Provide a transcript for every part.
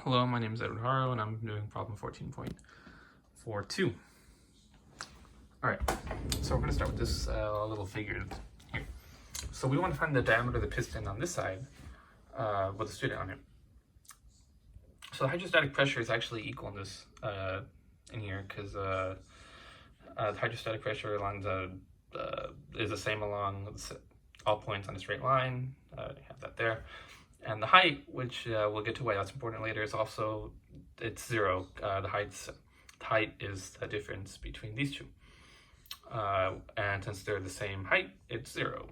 Hello, my name is Edward Haro, and I'm doing problem 14.42. All right, so we're going to start with this little figure here. So we want to find the diameter of the piston on this side with the student on it. So the hydrostatic pressure is actually equal in this in here because the hydrostatic pressure along is the same along all points on a straight line. You have that there. And the height, which we'll get to why that's important later, is also, it's zero. The height is the difference between these two. And since they're the same height, it's zero.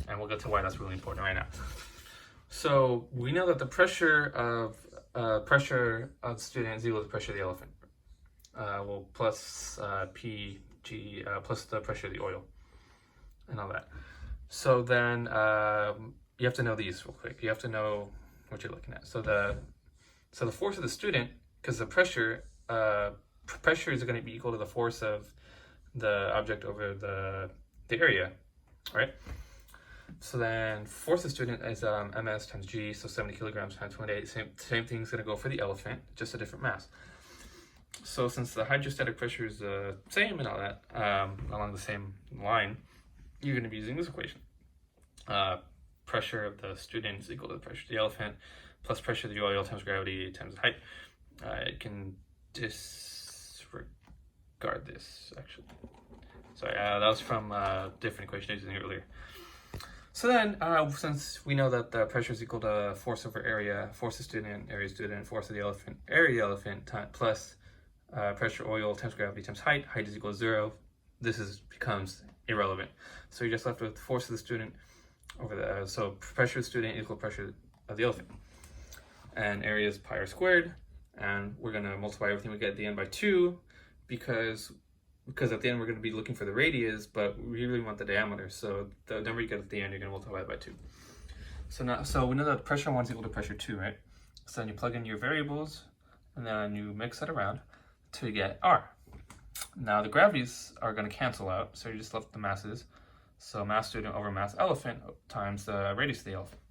And we'll get to why that's really important right now. So we know that the pressure of the student is equal to the pressure of the elephant. Well, plus PG plus the pressure of the oil and all that. So then you have to know these real quick. You have to know what you're looking at. So the force of the student, because the pressure is going to be equal to the force of the object over the area, right? So then force of the student is ms times g, so 70 kilograms times 28. Same thing is going to go for the elephant, just a different mass. So since the hydrostatic pressure is the same and all that, along the same line, you're going to be using this equation. Pressure of the student is equal to the pressure of the elephant plus pressure of the oil times gravity times the height. I can disregard this, actually. Sorry, that was from a different equation I was using earlier. So then, since we know that the pressure is equal to force over area, force of student, force of the elephant, area elephant, plus pressure oil times gravity times height is equal to 0, this becomes irrelevant. So you're just left with force of the student over the, so pressure of the student equal pressure of the elephant. And area is pi r squared, and we're going to multiply everything we get at the end by 2, because at the end we're going to be looking for the radius, but we really want the diameter. So the number you get at the end, you're going to multiply it by 2. So we know that pressure 1 is equal to pressure 2, right? So then you plug in your variables, and then you mix that around to get r. Now the gravities are going to cancel out, so you're just left with the masses. So mass student over mass elephant times the radius of the elephant.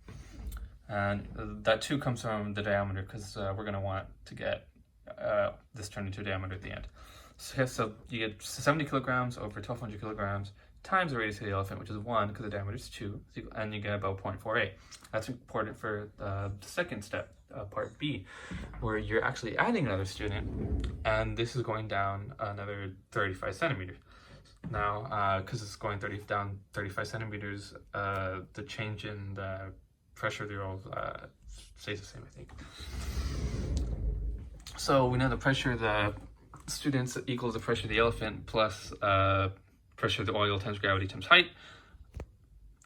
And that 2 comes from the diameter, because we're going to want to get this turned into a diameter at the end. So you get 70 kilograms over 1200 kilograms times the radius of the elephant, which is 1 because the diameter is 2, and you get about 0.48. That's important for the second step, part B, where you're actually adding another student, and this is going down another 35 centimeters. Now, because it's going down 35 centimeters, the change in the pressure of the oil stays the same, I think. So we know the pressure of the students equals the pressure of the elephant plus pressure of the oil times gravity times height,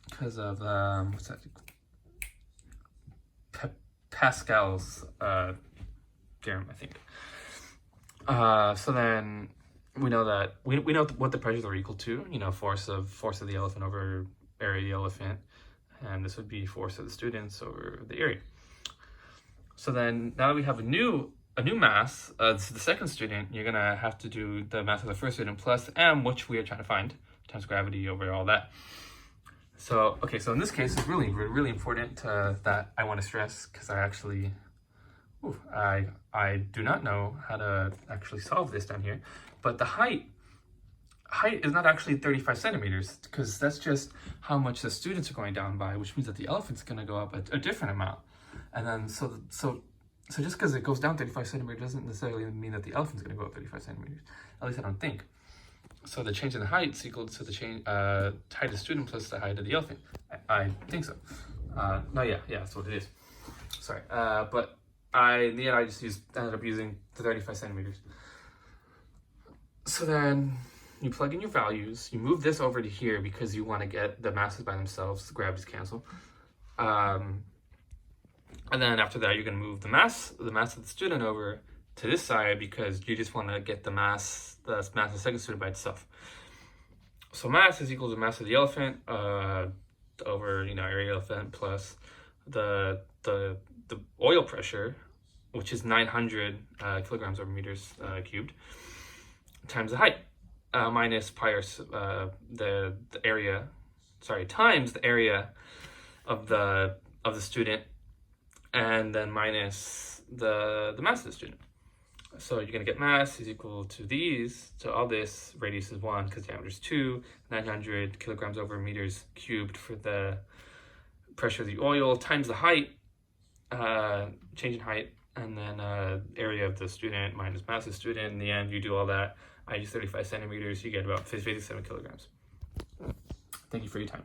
because of what's that? Pascal's theorem, I think. So then we know that we know what the pressures are equal to. You know, force of the elephant over area of the elephant, and this would be force of the students over the area. So then now that we have a new mass, this is the second student, you're gonna have to do the mass of the first student plus m, which we are trying to find, times gravity over all that. So okay, so in this case, it's really important that I want to stress, because I actually, I do not know how to actually solve this down here, but the height is not actually 35 centimeters, because that's just how much the students are going down by, which means that the elephant's going to go up a different amount. And then so just because it goes down 35 centimeters doesn't necessarily mean that the elephant's going to go up 35 centimeters. At least I don't think. So the change in the height is equal to the change height of the student plus the height of the elephant. I think so. No, yeah, that's what it is. Sorry, but in the end I just ended up using the 35 centimeters. So then you plug in your values. You move this over to here because you want to get the masses by themselves. The gravities cancel. And then after that, you're going to move the mass of the student over to this side, because you just want to get the mass of the second student by itself. So mass is equal to mass of the elephant over area elephant plus the oil pressure, which is 900 kilograms over meters cubed, times the height minus pi the area, times the area of the student, and then minus the mass of the student. So you're going to get mass is equal to these, so all this, radius is 1 because diameter is 2, 900 kilograms over meters cubed for the pressure of the oil, times the height, change in height, and then area of the student minus mass of the student. In the end, you do all that. I use 35 centimeters, you get about 57 kilograms. Thank you for your time.